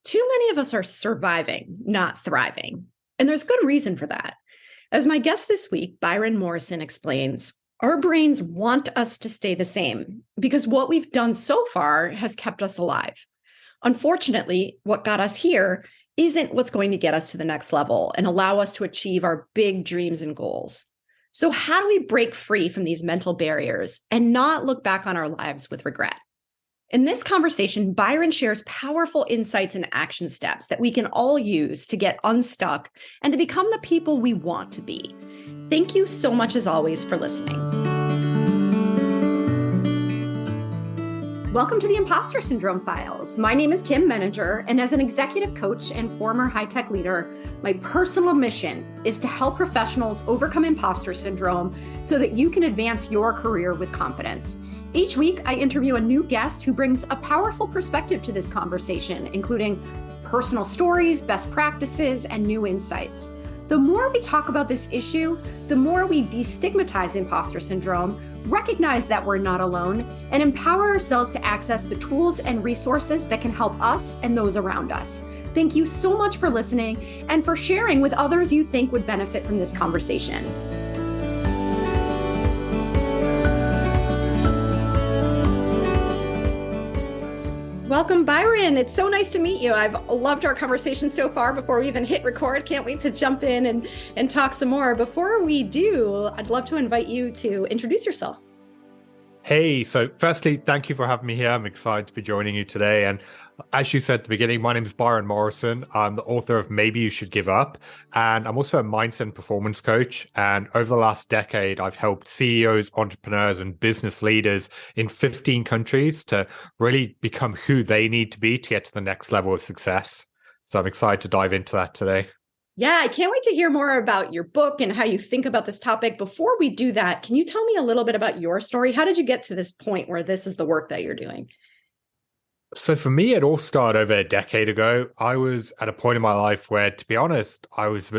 Too many of us are surviving, not thriving. And there's good reason for that. As my guest this week, Byron Morrison, explains, our brains want us to stay the same because what we've done so far has kept us alive. Unfortunately, what got us here isn't what's going to get us to the next level and allow us to achieve our big dreams and goals. So how do we break free from these mental barriers and not look back on our lives with regret? In this conversation, Byron shares powerful insights and action steps that we can all use to get unstuck and to become the people we want to be. Thank you so much, as always, for listening. Welcome to the Impostor Syndrome Files. My name is Kim Menninger, and as an executive coach and former high-tech leader, my personal mission is to help professionals overcome imposter syndrome so that you can advance your career with confidence. Each week, I interview a new guest who brings a powerful perspective to this conversation, including personal stories, best practices, and new insights. The more we talk about this issue, the more we destigmatize imposter syndrome, recognize that we're not alone, and empower ourselves to access the tools and resources that can help us and those around us. Thank you so much for listening and for sharing with others you think would benefit from this conversation. Welcome, Byron. It's so nice to meet you. I've loved our conversation so far before we even hit record. Can't wait to jump in and talk some more. Before we do, I'd love to invite you to introduce yourself. Hey, so firstly, thank you for having me here. I'm excited to be joining you today. And as you said at the beginning, my name is Byron Morrison. I'm the author of Maybe You Should Give Up. And I'm also a mindset and performance coach. And over the last decade, I've helped CEOs, entrepreneurs, and business leaders in 15 countries to really become who they need to be to get to the next level of success. So I'm excited to dive into that today. Yeah, I can't wait to hear more about your book and how you think about this topic. Before we do that, can you tell me a little bit about your story? How did you get to this point where this is the work that you're doing? So for me, it all started over a decade ago. I was at a point in my life where, to be honest, I was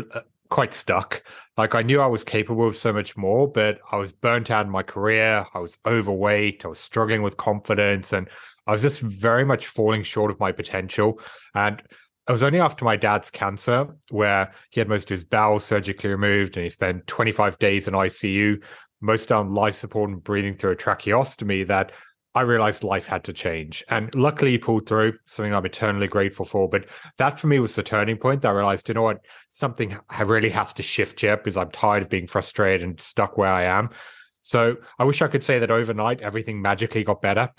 quite stuck. Like, I knew I was capable of so much more, but I was burnt out in my career. I was overweight. I was struggling with confidence, and I was just very much falling short of my potential. And it was only after my dad's cancer, where he had most of his bowels surgically removed and he spent 25 days in ICU, most on life support and breathing through a tracheostomy, that I realized life had to change. And luckily he pulled through, something I'm eternally grateful for. But that for me was the turning point. I realized, you know what, something really has to shift here because I'm tired of being frustrated and stuck where I am. So I wish I could say that overnight everything magically got better.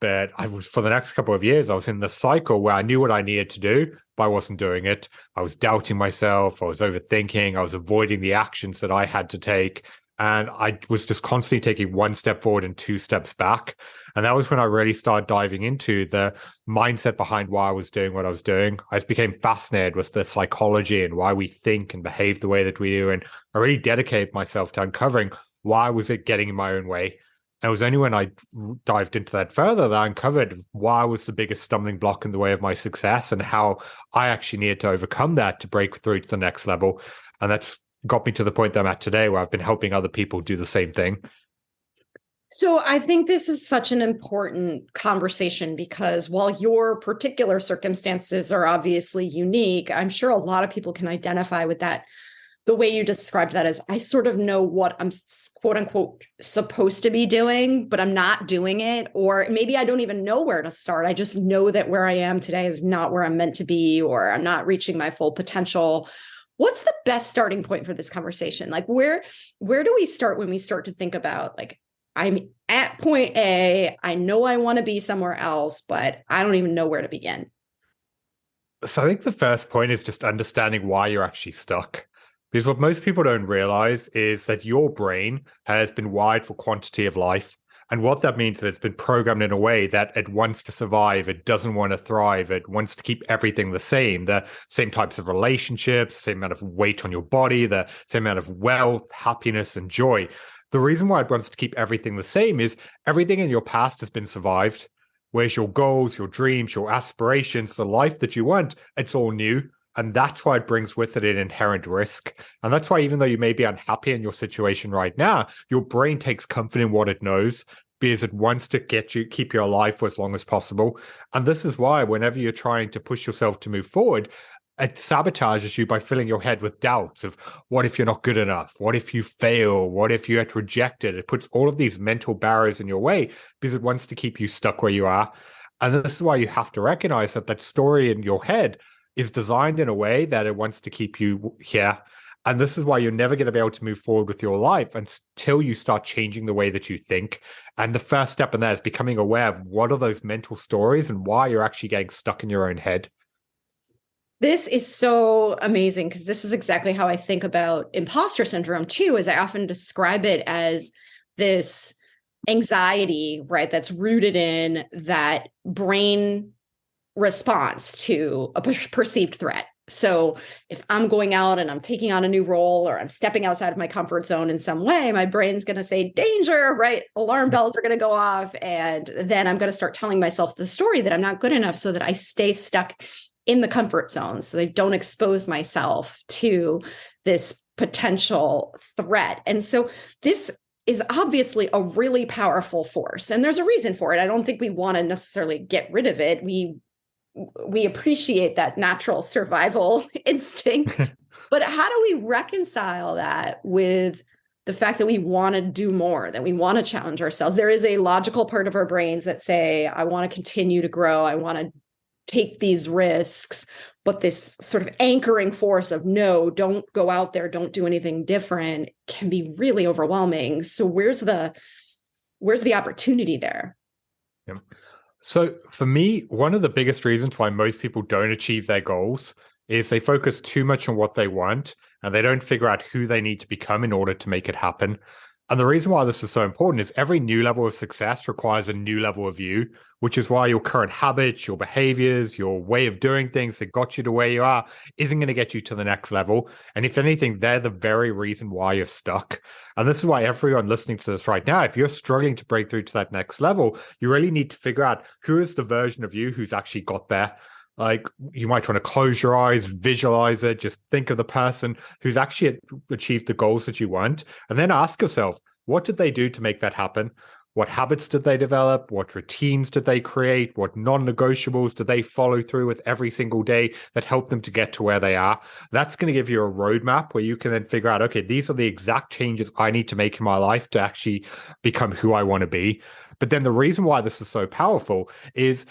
But for the next couple of years, I was in the cycle where I knew what I needed to do, but I wasn't doing it. I was doubting myself. I was overthinking. I was avoiding the actions that I had to take. And I was just constantly taking one step forward and two steps back. And that was when I really started diving into the mindset behind why I was doing what I was doing. I just became fascinated with the psychology and why we think and behave the way that we do. And I really dedicated myself to uncovering why was it getting in my own way. And it was only when I dived into that further that I uncovered why was the biggest stumbling block in the way of my success and how I actually needed to overcome that to break through to the next level. And that's got me to the point that I'm at today, where I've been helping other people do the same thing. So I think this is such an important conversation because while your particular circumstances are obviously unique, I'm sure a lot of people can identify with that. The way you described that is, I sort of know what I'm quote unquote supposed to be doing, but I'm not doing it. Or maybe I don't even know where to start. I just know that where I am today is not where I'm meant to be, or I'm not reaching my full potential. What's the best starting point for this conversation? Like, where do we start when we start to think about, like, I'm at point A, I know I want to be somewhere else, but I don't even know where to begin? So I think the first point is just understanding why you're actually stuck. Because what most people don't realize is that your brain has been wired for quantity of life. And what that means is it's been programmed in a way that it wants to survive. It doesn't want to thrive. It wants to keep everything the same types of relationships, same amount of weight on your body, the same amount of wealth, happiness, and joy. The reason why it wants to keep everything the same is everything in your past has been survived. Whereas your goals, your dreams, your aspirations, the life that you want, it's all new. And that's why it brings with it an inherent risk. And that's why even though you may be unhappy in your situation right now, your brain takes comfort in what it knows because it wants to keep you alive for as long as possible. And this is why whenever you're trying to push yourself to move forward, it sabotages you by filling your head with doubts of what if you're not good enough? What if you fail? What if you get rejected? It puts all of these mental barriers in your way because it wants to keep you stuck where you are. And this is why you have to recognize that story in your head is designed in a way that it wants to keep you here. And this is why you're never going to be able to move forward with your life until you start changing the way that you think. And the first step in that is becoming aware of what are those mental stories and why you're actually getting stuck in your own head. This is so amazing because this is exactly how I think about imposter syndrome too, is I often describe it as this anxiety, right, that's rooted in that brain response to a perceived threat. So if I'm going out and I'm taking on a new role or I'm stepping outside of my comfort zone in some way, my brain's going to say danger, right? Alarm bells are going to go off. And then I'm going to start telling myself the story that I'm not good enough so that I stay stuck in the comfort zone. So they don't expose myself to this potential threat. And so this is obviously a really powerful force. And there's a reason for it. I don't think we want to necessarily get rid of it. We appreciate that natural survival instinct, but how do we reconcile that with the fact that we want to do more, that we want to challenge ourselves? There is a logical part of our brains that say, I want to continue to grow. I want to take these risks, but this sort of anchoring force of no, don't go out there, don't do anything different can be really overwhelming. So where's the opportunity there? Yeah. So for me, one of the biggest reasons why most people don't achieve their goals is they focus too much on what they want and they don't figure out who they need to become in order to make it happen. And the reason why this is so important is every new level of success requires a new level of you, which is why your current habits, your behaviors, your way of doing things that got you to where you are isn't going to get you to the next level. And if anything, they're the very reason why you're stuck. And this is why everyone listening to this right now, if you're struggling to break through to that next level, you really need to figure out who is the version of you who's actually got there. Like, you might want to close your eyes, visualize it, just think of the person who's actually achieved the goals that you want, and then ask yourself, what did they do to make that happen? What habits did they develop? What routines did they create? What non-negotiables did they follow through with every single day that helped them to get to where they are? That's going to give you a roadmap where you can then figure out, okay, these are the exact changes I need to make in my life to actually become who I want to be. But then the reason why this is so powerful is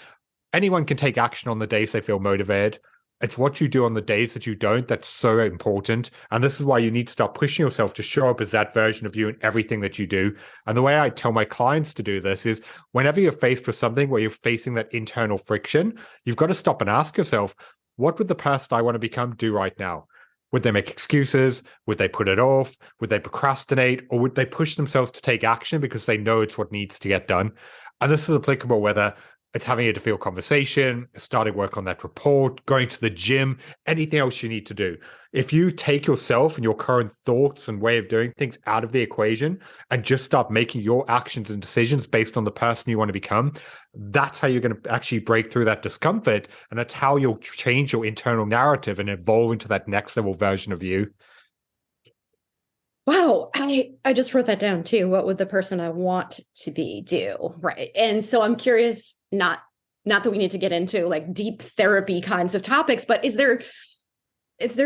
anyone can take action on the days they feel motivated. It's what you do on the days that you don't that's so important. And this is why you need to start pushing yourself to show up as that version of you in everything that you do. And the way I tell my clients to do this is whenever you're faced with something where you're facing that internal friction, you've got to stop and ask yourself, what would the person I want to become do right now? Would they make excuses? Would they put it off? Would they procrastinate? Or would they push themselves to take action because they know it's what needs to get done? And this is applicable whether it's having a difficult conversation, starting work on that report, going to the gym, anything else you need to do. If you take yourself and your current thoughts and way of doing things out of the equation and just start making your actions and decisions based on the person you want to become, that's how you're going to actually break through that discomfort. And that's how you'll change your internal narrative and evolve into that next level version of you. Wow, I just wrote that down too. What would the person I want to be do? Right. And so I'm curious, not that we need to get into like deep therapy kinds of topics, but is there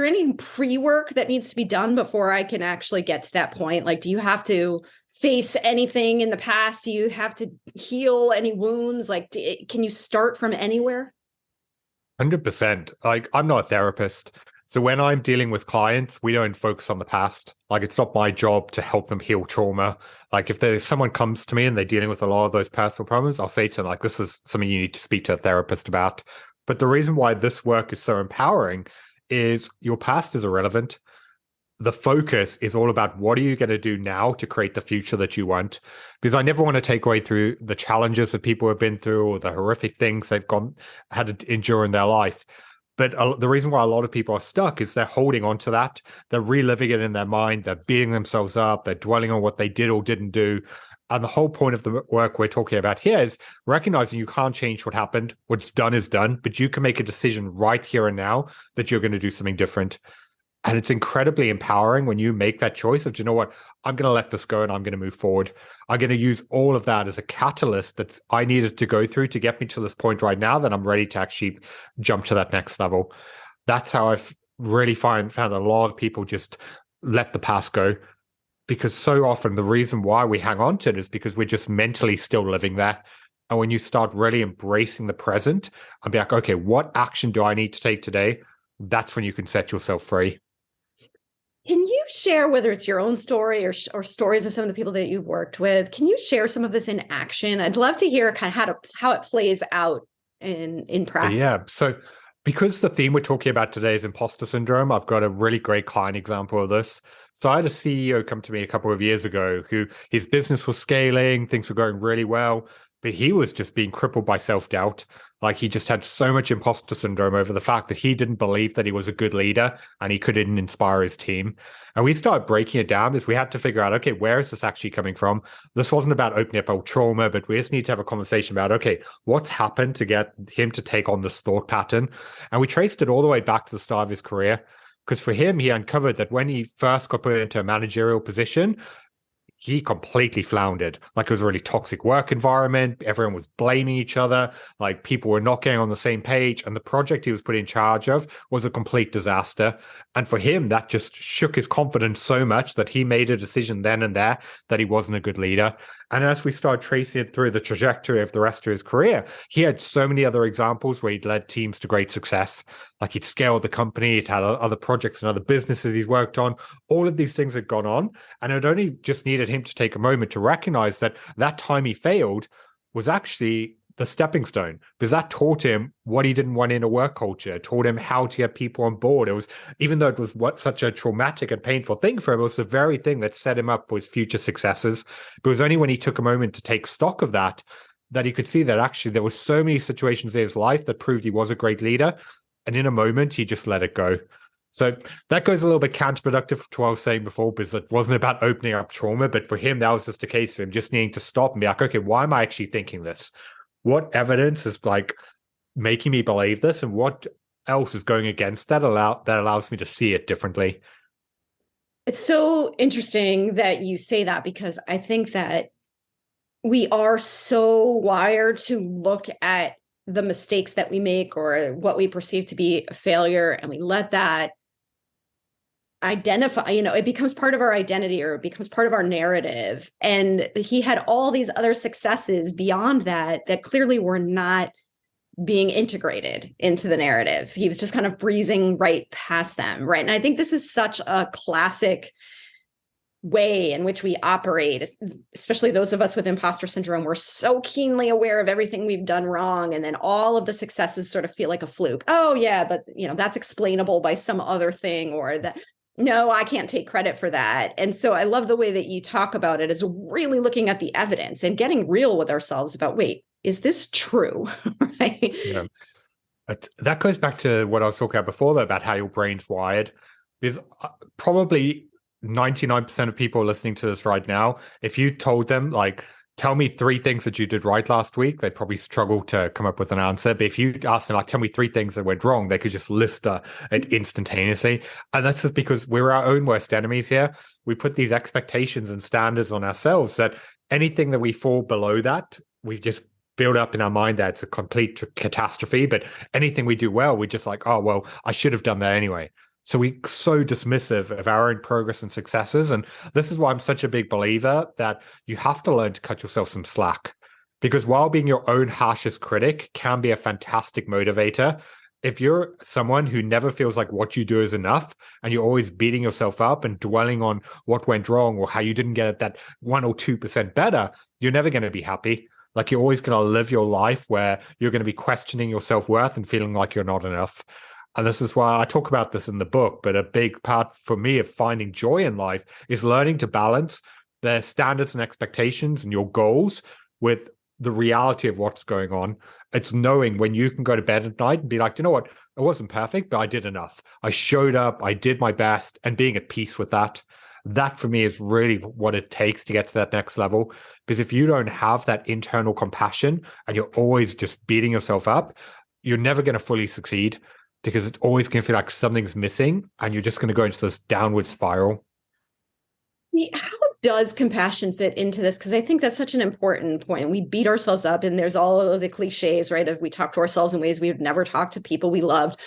any pre-work that needs to be done before I can actually get to that point? Like, do you have to face anything in the past? Do you have to heal any wounds? Like, can you start from anywhere? 100%. Like, I'm not a therapist. So when I'm dealing with clients, we don't focus on the past. Like, it's not my job to help them heal trauma. Like, if someone comes to me and they're dealing with a lot of those personal problems, I'll say to them, like, this is something you need to speak to a therapist about. But the reason why this work is so empowering is your past is irrelevant. The focus is all about what are you going to do now to create the future that you want? Because I never want to take away through the challenges that people have been through or the horrific things they've had to endure in their life. But the reason why a lot of people are stuck is they're holding on to that. They're reliving it in their mind. They're beating themselves up. They're dwelling on what they did or didn't do. And the whole point of the work we're talking about here is recognizing you can't change what happened. What's done is done, but you can make a decision right here and now that you're going to do something different. And it's incredibly empowering when you make that choice of, you know what, I'm going to let this go and I'm going to move forward. I'm going to use all of that as a catalyst that I needed to go through to get me to this point right now that I'm ready to actually jump to that next level. That's how I've really found a lot of people just let the past go, because so often the reason why we hang on to it is because we're just mentally still living there. And when you start really embracing the present and be like, okay, what action do I need to take today? That's when you can set yourself free. Can you share, whether it's your own story or stories of some of the people that you've worked with, can you share some of this in action? I'd love to hear kind of how it plays out in practice. Yeah. So because the theme we're talking about today is imposter syndrome, I've got a really great client example of this. So I had a CEO come to me a couple of years ago who his business was scaling, things were going really well, but he was just being crippled by self-doubt. Like he just had so much imposter syndrome over the fact that he didn't believe that he was a good leader and he couldn't inspire his team. And we started breaking it down because we had to figure out, okay, where is this actually coming from? This wasn't about opening up old trauma, but we just need to have a conversation about, okay, what's happened to get him to take on this thought pattern? And we traced it all the way back to the start of his career. Because for him, he uncovered that when he first got put into a managerial position, he completely floundered. Like it was a really toxic work environment. Everyone was blaming each other. Like people were not getting on the same page. And the project he was put in charge of was a complete disaster. And for him, that just shook his confidence so much that he made a decision then and there that he wasn't a good leader. And as we started tracing it through the trajectory of the rest of his career, he had so many other examples where he'd led teams to great success. Like he'd scaled the company, he'd had other projects and other businesses he's worked on. All of these things had gone on. And it only just needed him to take a moment to recognize that that time he failed was actually the stepping stone, because that taught him what he didn't want in a work culture. It taught him how to get people on board. It was, even though it was such a traumatic and painful thing for him, it was the very thing that set him up for his future successes. It was only when he took a moment to take stock of that he could see that actually there were so many situations in his life that proved he was a great leader. And in a moment, he just let it go. So that goes a little bit counterproductive to what I was saying before, because it wasn't about opening up trauma, but for him, that was just a case of him just needing to stop and be like, okay, why am I actually thinking this? What evidence is like making me believe this, and what else is going against that allows me to see it differently? It's so interesting that you say that, because I think that we are so wired to look at the mistakes that we make or what we perceive to be a failure, and we let that identify, it becomes part of our identity, or it becomes part of our narrative. And he had all these other successes beyond that clearly were not being integrated into the narrative. He was just kind of breezing right past them, right? And I think this is such a classic way in which we operate, especially those of us with imposter syndrome. We're so keenly aware of everything we've done wrong, and then all of the successes sort of feel like a fluke. Oh yeah, but that's explainable by some other thing, or that, no, I can't take credit for that. And so I love the way that you talk about it, as really looking at the evidence and getting real with ourselves about, wait, is this true? Right? Yeah. That goes back to what I was talking about before, though, about how your brain's wired. Because probably 99% of people listening to this right now, if you told them, like, tell me 3 things that you did right last week, they'd probably struggle to come up with an answer. But if you ask them, like, tell me 3 things that went wrong, they could just list it instantaneously. And that's just because we're our own worst enemies here. We put these expectations and standards on ourselves that anything that we fall below that, we just build up in our mind that it's a complete catastrophe. But anything we do well, we're just like, oh, well, I should have done that anyway. So we're so dismissive of our own progress and successes. And this is why I'm such a big believer that you have to learn to cut yourself some slack. Because while being your own harshest critic can be a fantastic motivator, if you're someone who never feels like what you do is enough, and you're always beating yourself up and dwelling on what went wrong or how you didn't get it that 1 or 2% better, you're never going to be happy. Like you're always going to live your life where you're going to be questioning your self-worth and feeling like you're not enough. And this is why I talk about this in the book, but a big part for me of finding joy in life is learning to balance the standards and expectations and your goals with the reality of what's going on. It's knowing when you can go to bed at night and be like, you know what, it wasn't perfect, but I did enough. I showed up, I did my best, and being at peace with that. That for me is really what it takes to get to that next level. Because if you don't have that internal compassion and you're always just beating yourself up, you're never going to fully succeed. because it's always going to feel like something's missing and you're just going to go into this downward spiral. How does compassion fit into this? Because I think that's such an important point. We beat ourselves up, and there's all of the cliches, right? Of we talk to ourselves in ways we would never talk to people we loved.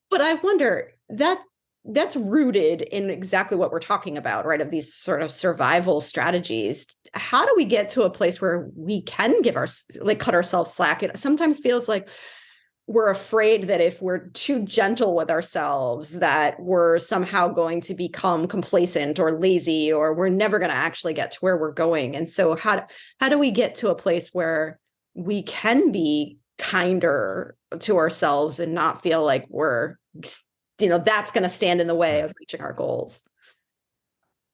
But I wonder that's rooted in exactly what we're talking about, right? Of these sort of survival strategies. How do we get to a place where we can cut ourselves slack? It sometimes feels like we're afraid that if we're too gentle with ourselves, that we're somehow going to become complacent or lazy, or we're never going to actually get to where we're going. And so how do we get to a place where we can be kinder to ourselves and not feel like we're, that's going to stand in the way of reaching our goals?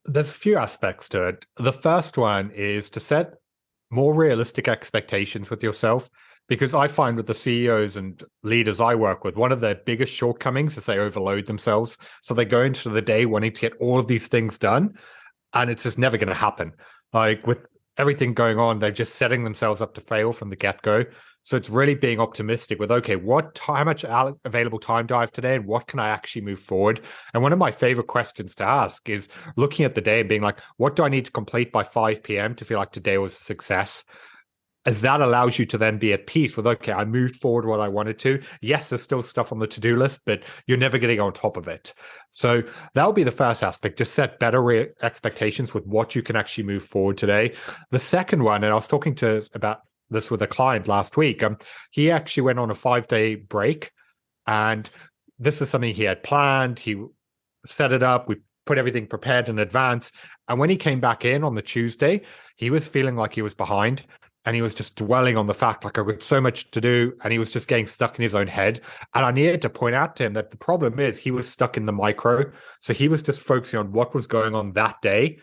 There's a few aspects to it. The first one is to set more realistic expectations with yourself. Because I find with the CEOs and leaders I work with, one of their biggest shortcomings is they overload themselves. So they go into the day wanting to get all of these things done, and it's just never going to happen. Like with everything going on, they're just setting themselves up to fail from the get-go. So it's really being optimistic with, okay, how much available time do I have today, and what can I actually move forward? And one of my favorite questions to ask is looking at the day and being like, what do I need to complete by 5 p.m. to feel like today was a success? As that allows you to then be at peace with, okay, I moved forward what I wanted to. Yes, there's still stuff on the to-do list, but you're never getting on top of it. So that'll be the first aspect. Just set better expectations with what you can actually move forward today. The second one, and I was talking about this with a client last week. He actually went on a 5-day break, and this is something he had planned. He set it up. We put everything prepared in advance. And when he came back in on the Tuesday, he was feeling like he was behind. And he was just dwelling on the fact, like, I've got so much to do. And he was just getting stuck in his own head. And I needed to point out to him that the problem is he was stuck in the micro. So he was just focusing on what was going on that day.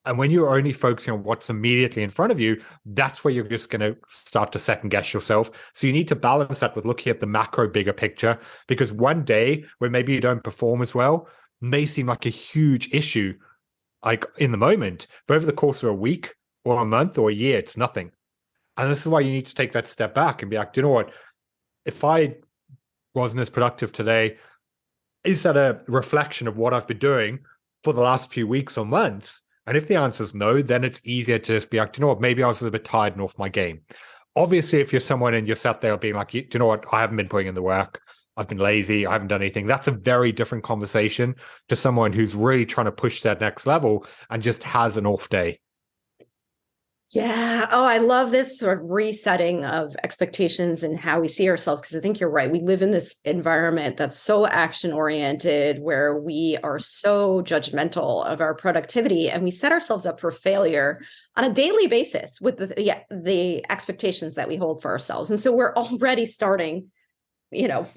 And when you're only focusing on what's immediately in front of you, that's where you're just going to start to second guess yourself. So you need to balance that with looking at the macro bigger picture, because one day where maybe you don't perform as well may seem like a huge issue, like in the moment, but over the course of a week or a month or a year, it's nothing. And this is why you need to take that step back and be like, do you know what? If I wasn't as productive today, is that a reflection of what I've been doing for the last few weeks or months? And if the answer is no, then it's easier to just be like, do you know what? Maybe I was a bit tired and off my game. Obviously, if you're someone and you're sat there being like, do you know what? I haven't been putting in the work. I've been lazy. I haven't done anything. That's a very different conversation to someone who's really trying to push that next level and just has an off day. Yeah. Oh, I love this sort of resetting of expectations and how we see ourselves, because I think you're right. We live in this environment that's so action oriented, where we are so judgmental of our productivity, and we set ourselves up for failure on a daily basis with the expectations that we hold for ourselves. And so we're already starting,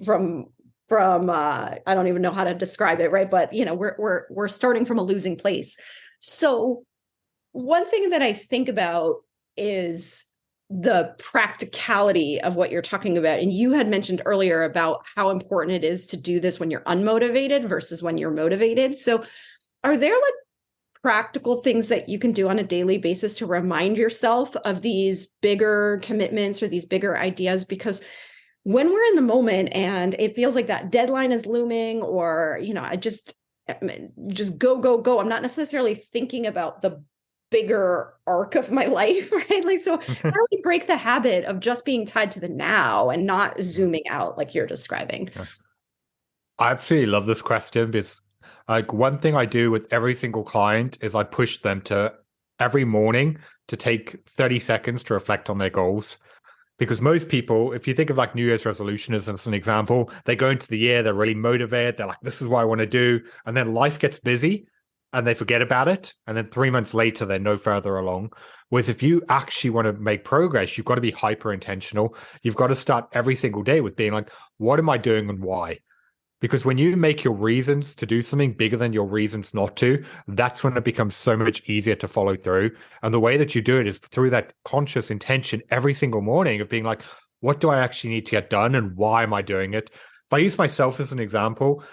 from I don't even know how to describe it, right? But we're starting from a losing place. So one thing that I think about is the practicality of what you're talking about. And you had mentioned earlier about how important it is to do this when you're unmotivated versus when you're motivated. So are there like practical things that you can do on a daily basis to remind yourself of these bigger commitments or these bigger ideas? Because when we're in the moment and it feels like that deadline is looming, or, I just go, I'm not necessarily thinking about the bigger arc of my life, right? Like, so how do we break the habit of just being tied to the now and not zooming out like you're describing? I absolutely love this question, because like one thing I do with every single client is I push them to every morning to take 30 seconds to reflect on their goals. Because most people, if you think of like New Year's resolution as an example, they go into the year, they're really motivated. They're like, this is what I want to do. And then life gets busy and they forget about it. And then 3 months later, they're no further along. Whereas if you actually want to make progress, you've got to be hyper intentional. You've got to start every single day with being like, what am I doing and why? Because when you make your reasons to do something bigger than your reasons not to, that's when it becomes so much easier to follow through. And the way that you do it is through that conscious intention every single morning of being like, what do I actually need to get done and why am I doing it? If I use myself as an example,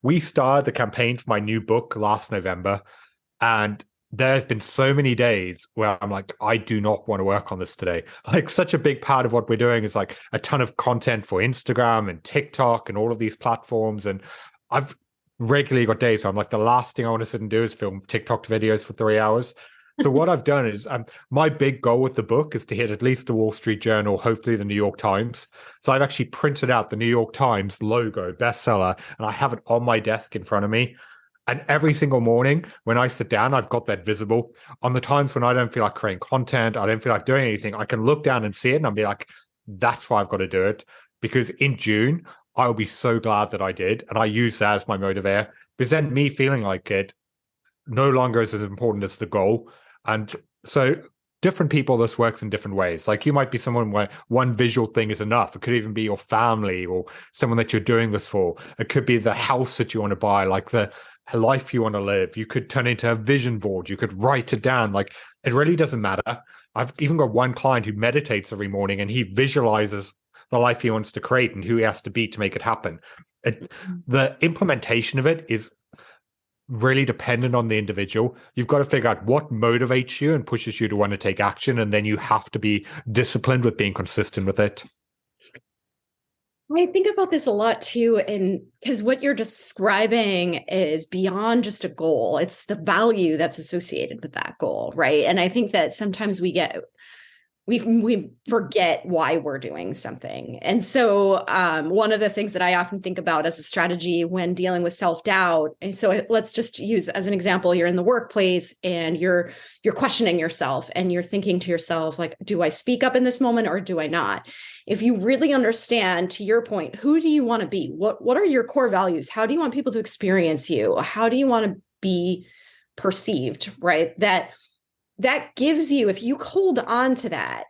we started the campaign for my new book last November. And there's been so many days where I'm like, I do not want to work on this today. Like, such a big part of what we're doing is like a ton of content for Instagram and TikTok and all of these platforms. And I've regularly got days where I'm like, the last thing I want to sit and do is film TikTok videos for 3 hours. So what I've done is my big goal with the book is to hit at least the Wall Street Journal, hopefully the New York Times. So I've actually printed out the New York Times logo, bestseller, and I have it on my desk in front of me. And every single morning when I sit down, I've got that visible. On the times when I don't feel like creating content, I don't feel like doing anything, I can look down and see it and I'll be like, that's why I've got to do it. Because in June, I'll be so glad that I did. And I use that as my motivator. Because then me feeling like it no longer is as important as the goal. And so different people, this works in different ways. Like, you might be someone where one visual thing is enough. It could even be your family or someone that you're doing this for. It could be the house that you want to buy, like the life you want to live. You could turn it into a vision board. You could write it down. Like, it really doesn't matter. I've even got one client who meditates every morning and he visualizes the life he wants to create and who he has to be to make it happen. The implementation of it is really dependent on the individual. You've got to figure out what motivates you and pushes you to want to take action. And then you have to be disciplined with being consistent with it. I think about this a lot too, and because what you're describing is beyond just a goal, it's the value that's associated with that goal, right? And I think that sometimes we forget why we're doing something. And so one of the things that I often think about as a strategy when dealing with self-doubt, and so let's just use as an example, you're in the workplace and you're questioning yourself and you're thinking to yourself, like, do I speak up in this moment or do I not? If you really understand, to your point, who do you want to be? What are your core values? How do you want people to experience you? How do you want to be perceived, right? That gives you, if you hold on to that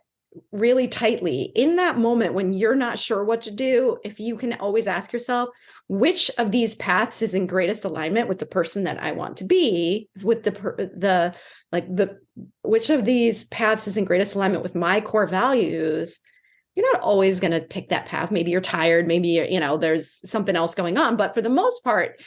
really tightly in that moment when you're not sure what to do, if you can always ask yourself, which of these paths is in greatest alignment with the person that I want to be, with which of these paths is in greatest alignment with my core values, you're not always going to pick that path. Maybe you're tired, maybe, there's something else going on, but for the most part,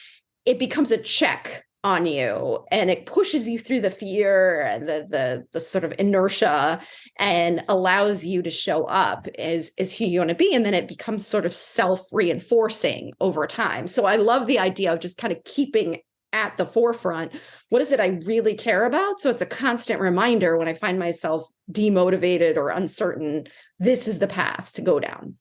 it becomes a check on you and it pushes you through the fear and the sort of inertia and allows you to show up as who you want to be. And then it becomes sort of self-reinforcing over time. So I love the idea of just kind of keeping at the forefront, what is it I really care about? So it's a constant reminder when I find myself demotivated or uncertain, this is the path to go down.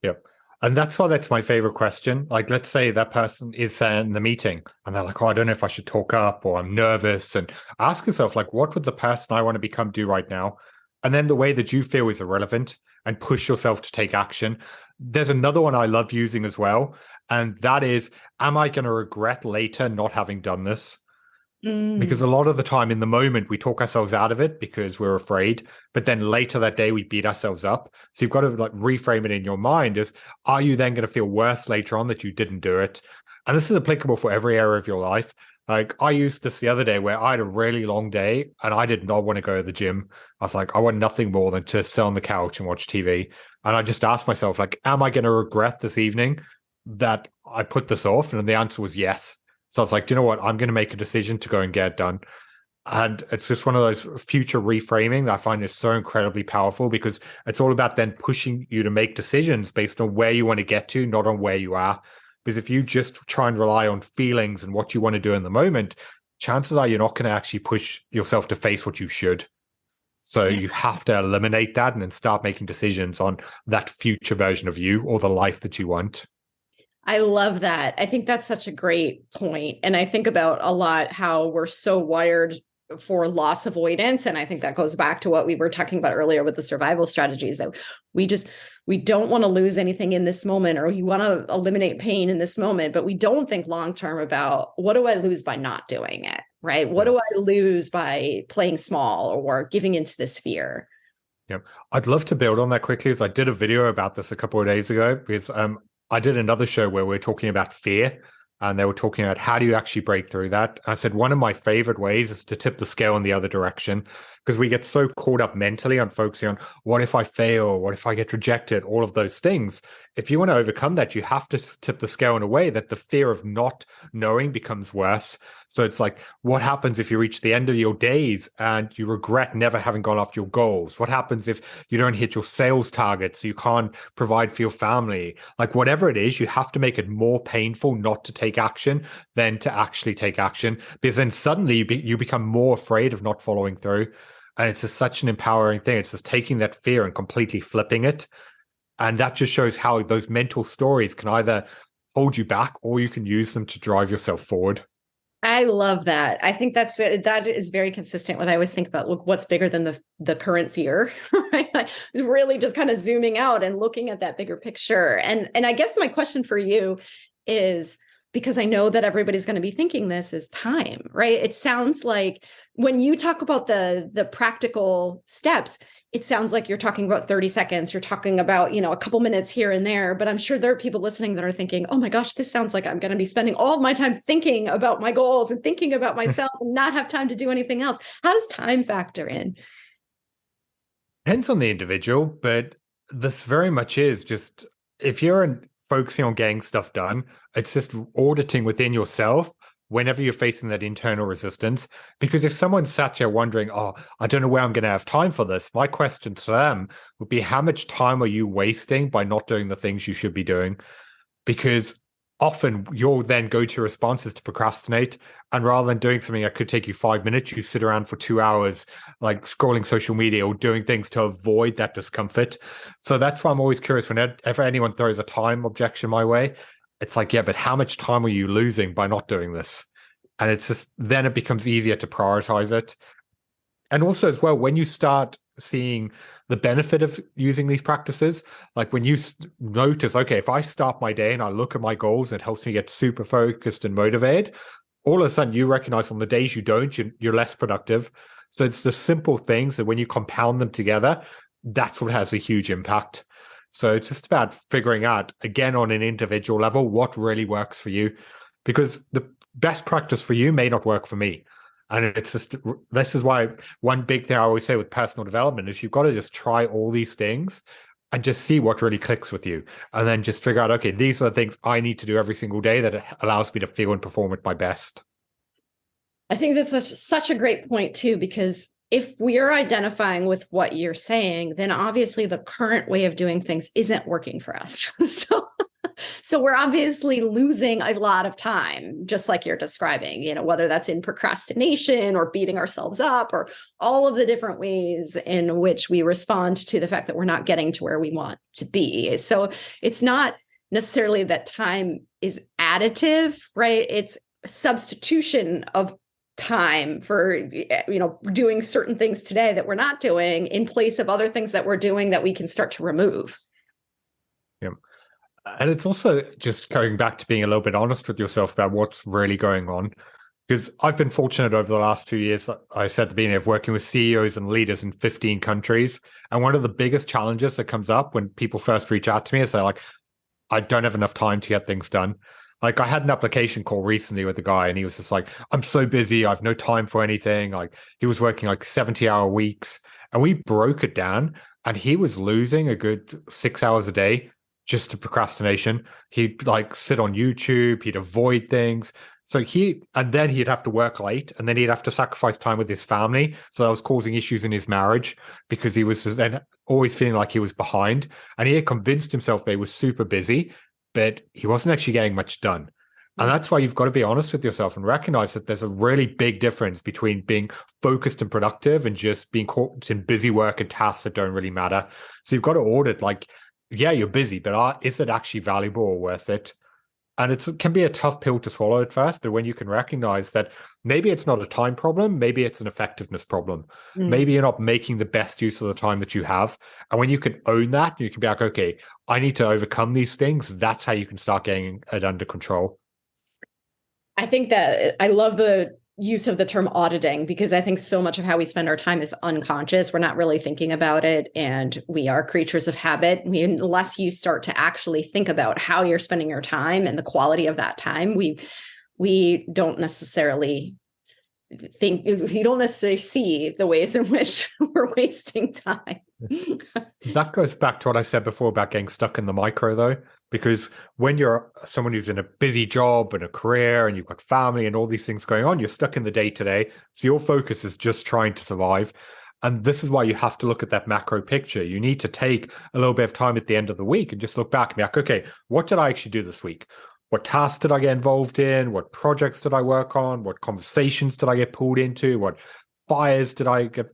Yep. And that's my favorite question. Like, let's say that person is in the meeting and they're like, oh, I don't know if I should talk up or I'm nervous. And ask yourself, like, what would the person I want to become do right now? And then the way that you feel is irrelevant and push yourself to take action. There's another one I love using as well. And that is, am I going to regret later not having done this? Because a lot of the time in the moment, we talk ourselves out of it because we're afraid. But then later that day, we beat ourselves up. So you've got to like reframe it in your mind as, are you then going to feel worse later on that you didn't do it? And this is applicable for every area of your life. Like, I used this the other day where I had a really long day and I did not want to go to the gym. I was like, I want nothing more than to sit on the couch and watch TV. And I just asked myself, like, am I going to regret this evening that I put this off? And the answer was yes. So I was like, do you know what? I'm going to make a decision to go and get it done. And it's just one of those future reframing that I find is so incredibly powerful, because it's all about then pushing you to make decisions based on where you want to get to, not on where you are. Because if you just try and rely on feelings and what you want to do in the moment, chances are you're not going to actually push yourself to face what you should. So you have to eliminate that and then start making decisions on that future version of you or the life that you want. I love that. I think that's such a great point. And I think about a lot how we're so wired for loss avoidance. And I think that goes back to what we were talking about earlier with the survival strategies, that we don't want to lose anything in this moment, or you want to eliminate pain in this moment, but we don't think long-term about, what do I lose by not doing it, right? What do I lose by playing small or giving into this fear? Yeah, I'd love to build on that quickly, as I did a video about this a couple of days ago, because I did another show where we're talking about fear, and they were talking about how do you actually break through that. I said, one of my favorite ways is to tip the scale in the other direction. because we get so caught up mentally on focusing on what if I fail, what if I get rejected, all of those things. If you want to overcome that, you have to tip the scale in a way that the fear of not knowing becomes worse. So it's like, what happens if you reach the end of your days and you regret never having gone after your goals? What happens if you don't hit your sales targets, so you can't provide for your family? Like, whatever it is, you have to make it more painful not to take action than to actually take action, because then suddenly you become more afraid of not following through. And it's just such an empowering thing. It's just taking that fear and completely flipping it. And that just shows how those mental stories can either hold you back or you can use them to drive yourself forward. I love that. I think that is very consistent with what I always think about. Look, what's bigger than the current fear, right? Like really just kind of zooming out and looking at that bigger picture. And I guess my question for you is, because I know that everybody's going to be thinking this, is time, right? It sounds like when you talk about the practical steps, it sounds like you're talking about 30 seconds. You're talking about, a couple minutes here and there, but I'm sure there are people listening that are thinking, oh my gosh, this sounds like I'm going to be spending all of my time thinking about my goals and thinking about myself and not have time to do anything else. How does time factor in? Depends on the individual, but this very much is just, if you're focusing on getting stuff done, it's just auditing within yourself whenever you're facing that internal resistance. Because if someone sat here wondering, oh, I don't know where I'm going to have time for this, my question to them would be, how much time are you wasting by not doing the things you should be doing? Because often your then go-to response is to procrastinate. And rather than doing something that could take you 5 minutes, you sit around for 2 hours, like scrolling social media or doing things to avoid that discomfort. So that's why I'm always curious whenever anyone throws a time objection my way. It's like, yeah, but how much time are you losing by not doing this? And it's just, then it becomes easier to prioritize it. And also as well, when you start seeing the benefit of using these practices, like when you notice, okay, if I start my day and I look at my goals, it helps me get super focused and motivated. All of a sudden you recognize on the days you don't, you're less productive. So it's the simple things that when you compound them together, that's what has a huge impact. So it's just about figuring out, again, on an individual level, what really works for you, because the best practice for you may not work for me. And it's just, this is why one big thing I always say with personal development is you've got to just try all these things and just see what really clicks with you. And then just figure out, okay, these are the things I need to do every single day that allows me to feel and perform at my best. I think that's such a great point too, because if we're identifying with what you're saying, then obviously the current way of doing things isn't working for us. So we're obviously losing a lot of time, just like you're describing, whether that's in procrastination or beating ourselves up or all of the different ways in which we respond to the fact that we're not getting to where we want to be. So it's not necessarily that time is additive, right? It's substitution of time for doing certain things today that we're not doing in place of other things that we're doing that we can start to remove. Yeah. And it's also just going back to being a little bit honest with yourself about what's really going on. Because I've been fortunate over the last 2 years, I said at the beginning, of working with CEOs and leaders in 15 countries. And one of the biggest challenges that comes up when people first reach out to me is they're like, I don't have enough time to get things done. Like, I had an application call recently with a guy and he was just like, I'm so busy. I have no time for anything. Like, he was working like 70-hour weeks, and we broke it down and he was losing a good 6 hours a day just to procrastination. He'd like sit on YouTube, he'd avoid things. And then he'd have to work late, and then he'd have to sacrifice time with his family. So that was causing issues in his marriage because he was then always feeling like he was behind. And he had convinced himself they were super busy, but he wasn't actually getting much done. And that's why you've got to be honest with yourself and recognize that there's a really big difference between being focused and productive and just being caught in busy work and tasks that don't really matter. So you've got to audit, like, yeah, you're busy, but is it actually valuable or worth it? And it can be a tough pill to swallow at first, but when you can recognize that maybe it's not a time problem, maybe it's an effectiveness problem. Maybe you're not making the best use of the time that you have. And when you can own that, you can be like, okay, I need to overcome these things. That's how you can start getting it under control. I think that I love the use of the term auditing, because I think so much of how we spend our time is unconscious. We're not really thinking about it, and we are creatures of habit. Unless you start to actually think about how you're spending your time and the quality of that time, we don't necessarily you don't necessarily see the ways in which we're wasting time. That goes back to what I said before about getting stuck in the micro, though, because when you're someone who's in a busy job and a career and you've got family and all these things going on, you're stuck in the day to day. So your focus is just trying to survive. And this is why you have to look at that macro picture. You need to take a little bit of time at the end of the week and just look back and be like, okay, what did I actually do this week? What tasks did I get involved in? What projects did I work on? What conversations did I get pulled into? What fires did I get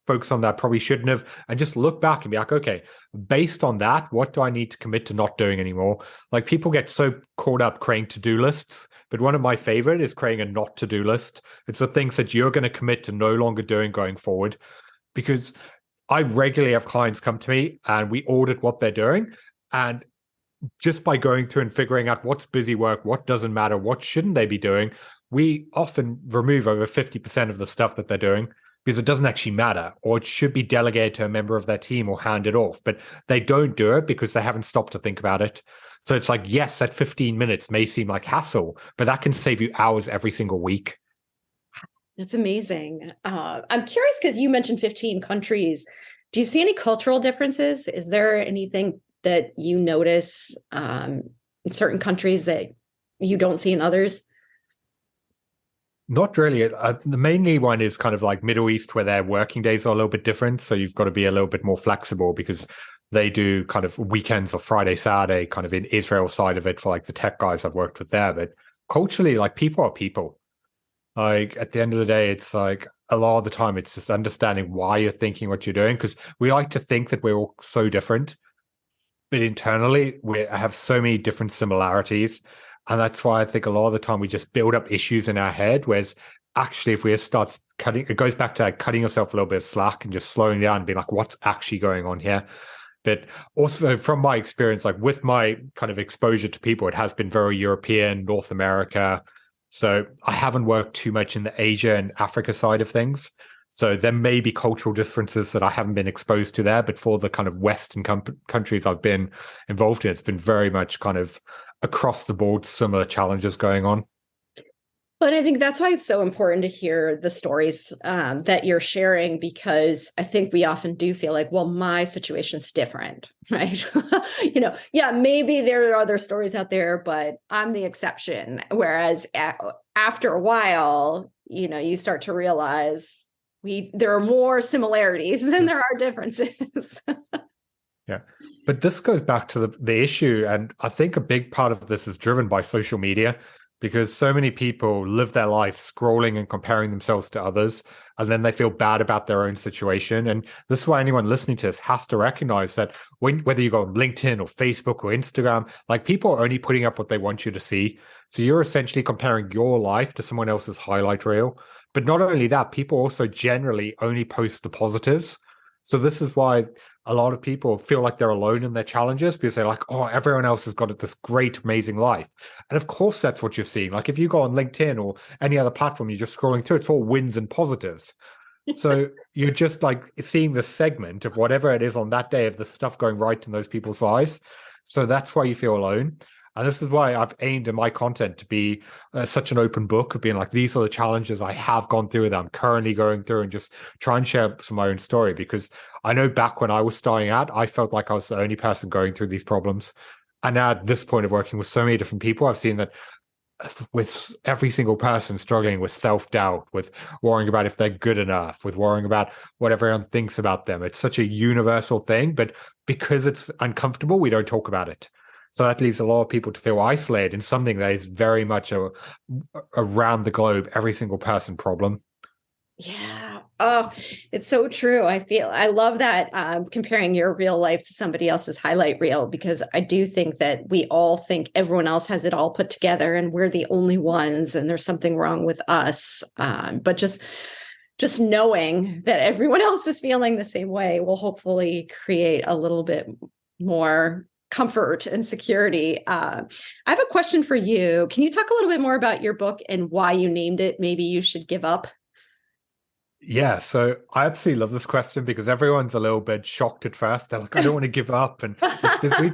focused on that I probably shouldn't have? And just look back and be like, okay, based on that, what do I need to commit to not doing anymore? Like people get so caught up creating to-do lists, but one of my favorite is creating a not to-do list. It's the things that you're going to commit to no longer doing going forward. Because I regularly have clients come to me and we audit what they're doing. And just by going through and figuring out what's busy work, what doesn't matter, what shouldn't they be doing, we often remove over 50% of the stuff that they're doing because it doesn't actually matter, or it should be delegated to a member of their team or handed off. But they don't do it because they haven't stopped to think about it. So it's like, yes, that 15 minutes may seem like hassle, but that can save you hours every single week. That's amazing. I'm curious because you mentioned 15 countries. Do you see any cultural differences? Is there anything that you notice in certain countries that you don't see in others? Not really. The mainly one is kind of like Middle East, where their working days are a little bit different. So you've got to be a little bit more flexible because they do kind of weekends or Friday, Saturday, kind of in Israel side of it for like the tech guys I've worked with there. But culturally, like people are people. Like at the end of the day, it's like a lot of the time it's just understanding why you're thinking what you're doing, because we like to think that we're all so different, but internally we have so many different similarities. And that's why I think a lot of the time we just build up issues in our head, whereas actually if we start cutting, it goes back to like cutting yourself a little bit of slack and just slowing down and being like, what's actually going on here? But also from my experience, like with my kind of exposure to people, it has been very European, North America. So I haven't worked too much in the Asia and Africa side of things. So there may be cultural differences that I haven't been exposed to there. But for the kind of Western countries I've been involved in, it's been very much kind of across the board, similar challenges going on. But I think that's why it's so important to hear the stories that you're sharing, because I think we often do feel like, well, my situation's different, right? Yeah, maybe there are other stories out there, but I'm the exception. Whereas after a while, you start to realize there are more similarities than there are differences. Yeah. But this goes back to the issue. And I think a big part of this is driven by social media, because so many people live their life scrolling and comparing themselves to others, and then they feel bad about their own situation. And this is why anyone listening to this has to recognize that whether you go on LinkedIn or Facebook or Instagram, like people are only putting up what they want you to see. So you're essentially comparing your life to someone else's highlight reel. But not only that, people also generally only post the positives. So this is why a lot of people feel like they're alone in their challenges, because they're like, oh, everyone else has got this great, amazing life. And of course, that's what you're seeing. Like if you go on LinkedIn or any other platform, you're just scrolling through, it's all wins and positives. So you're just like seeing the segment of whatever it is on that day of the stuff going right in those people's lives. So that's why you feel alone. And this is why I've aimed in my content to be such an open book of being like, these are the challenges I have gone through that I'm currently going through, and just try and share some of my own story. Because I know back when I was starting out, I felt like I was the only person going through these problems. And now at this point of working with so many different people, I've seen that with every single person struggling with self-doubt, with worrying about if they're good enough, with worrying about what everyone thinks about them. It's such a universal thing, but because it's uncomfortable, we don't talk about it. So that leaves a lot of people to feel isolated in something that is very much around the globe, every single person problem. Yeah. Oh, it's so true. I love that comparing your real life to somebody else's highlight reel, because I do think that we all think everyone else has it all put together and we're the only ones and there's something wrong with us. But just knowing that everyone else is feeling the same way will hopefully create a little bit more comfort and security. I have a question for you. Can you talk a little bit more about your book and why you named it Maybe You Should Give Up? Yeah, so I absolutely love this question because everyone's a little bit shocked at first. They're like, I don't want to give up. And it's because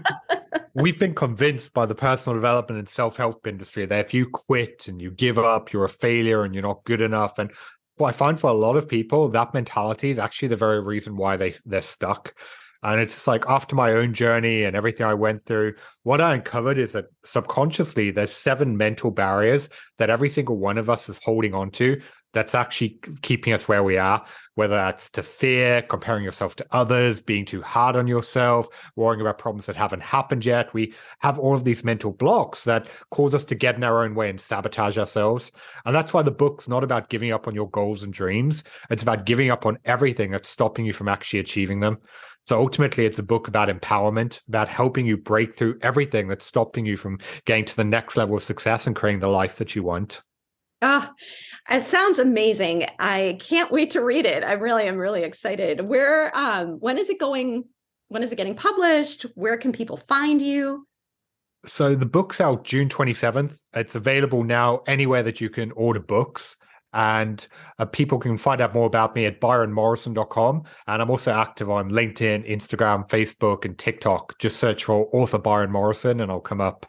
we've been convinced by the personal development and self-help industry that if you quit and you give up, you're a failure and you're not good enough. And what I find for a lot of people, that mentality is actually the very reason why they're stuck. And it's just like after my own journey and everything I went through, what I uncovered is that subconsciously there's 7 mental barriers that every single one of us is holding on to that's actually keeping us where we are, whether that's to fear, comparing yourself to others, being too hard on yourself, worrying about problems that haven't happened yet. We have all of these mental blocks that cause us to get in our own way and sabotage ourselves. And that's why the book's not about giving up on your goals and dreams. It's about giving up on everything that's stopping you from actually achieving them. So ultimately, it's a book about empowerment, about helping you break through everything that's stopping you from getting to the next level of success and creating the life that you want. Oh, it sounds amazing. I can't wait to read it. I really am really excited. When is it going? When is it getting published? Where can people find you? So the book's out June 27th. It's available now anywhere that you can order books. And people can find out more about me at byronmorrison.com. And I'm also active on LinkedIn, Instagram, Facebook, and TikTok. Just search for author Byron Morrison and I'll come up.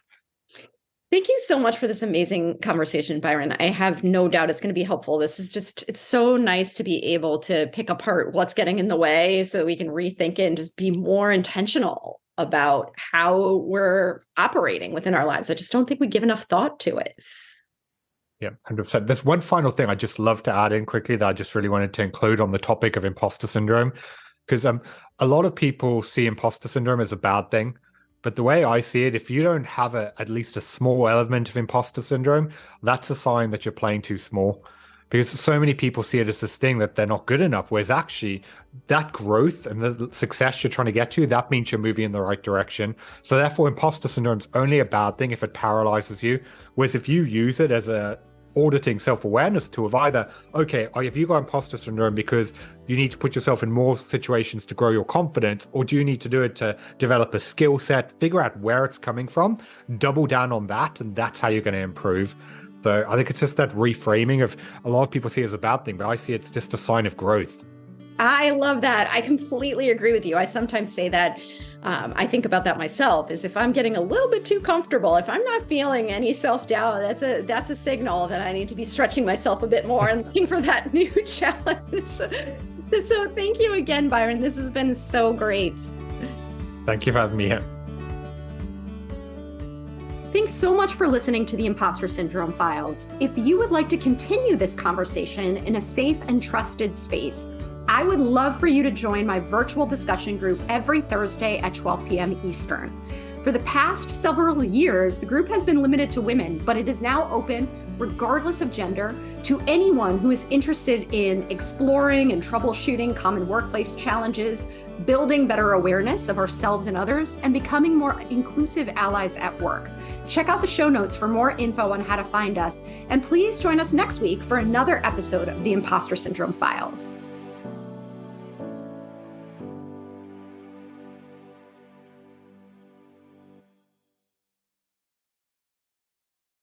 Thank you so much for this amazing conversation, Byron. I have no doubt it's going to be helpful. It's so nice to be able to pick apart what's getting in the way so that we can rethink it and just be more intentional about how we're operating within our lives. I just don't think we give enough thought to it. Yeah, 100%. There's one final thing I'd just love to add in quickly that I just really wanted to include on the topic of imposter syndrome, because a lot of people see imposter syndrome as a bad thing. But the way I see it, if you don't have at least a small element of imposter syndrome, that's a sign that you're playing too small. Because so many people see it as this thing that they're not good enough, whereas actually that growth and the success you're trying to get to, that means you're moving in the right direction. So therefore, imposter syndrome is only a bad thing if it paralyzes you. Whereas if you use it as a auditing self-awareness tool of either, okay, have you got imposter syndrome because you need to put yourself in more situations to grow your confidence, or do you need to do it to develop a skill set, figure out where it's coming from, double down on that, and that's how you're going to improve. So I think it's just that reframing of a lot of people see it as a bad thing, but I see it's just a sign of growth. I love that. I completely agree with you. I sometimes say that I think about that myself, is if I'm getting a little bit too comfortable, if I'm not feeling any self-doubt, that's a signal that I need to be stretching myself a bit more and looking for that new challenge. So thank you again, Byron. This has been so great. Thank you for having me here. Thanks so much for listening to the Impostor Syndrome Files. If you would like to continue this conversation in a safe and trusted space, I would love for you to join my virtual discussion group every Thursday at 12 p.m. Eastern. For the past several years, the group has been limited to women, but it is now open, regardless of gender, to anyone who is interested in exploring and troubleshooting common workplace challenges, building better awareness of ourselves and others, and becoming more inclusive allies at work. Check out the show notes for more info on how to find us, and please join us next week for another episode of the Impostor Syndrome Files.